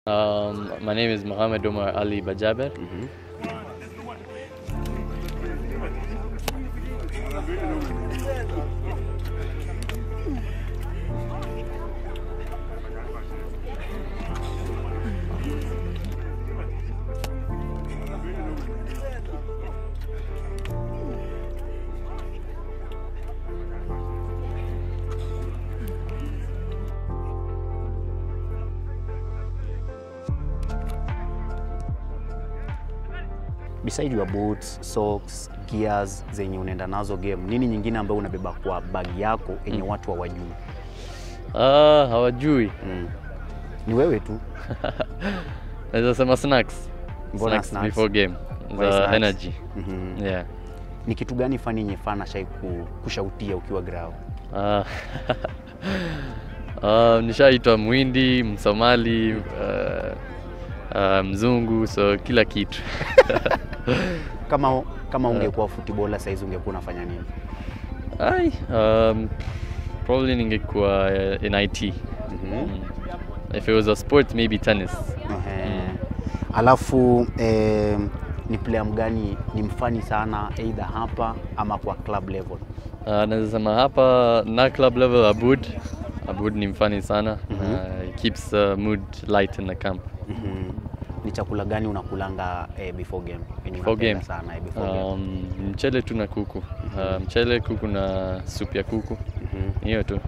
My name is Mohammed Omar Ali Bajaber. Beside your boots, socks, gears zenye unaenda nazo game, nini nyingine ambayo unabeba kwa bag yako yenye watu hawajui? Hawajui. Ni wewe tu. Naweza sema snacks. Snacks before game. The energy. Yeah. Ni kitu gani fani yenye fana shai kushautia ukiwa ground? Nishaitwa Muhindi, Msomali, mzungu, so kila kitu. Kama ungekuwa footballer saizi ungekuwa unafanya nini? Probably ningekuwa in IT. If it was a sport, maybe tennis. Alafu ni player mgani ni mfani sana either hapa ama kwa club level? Naweza sema hapa na club level Abud ni mfani sana. He keeps mood light in the camp. Ni chakula gani unakulanga before game? Before game sana before game. Mchele tu na kuku. Mchele, kuku na supu ya kuku. Hiyo tu.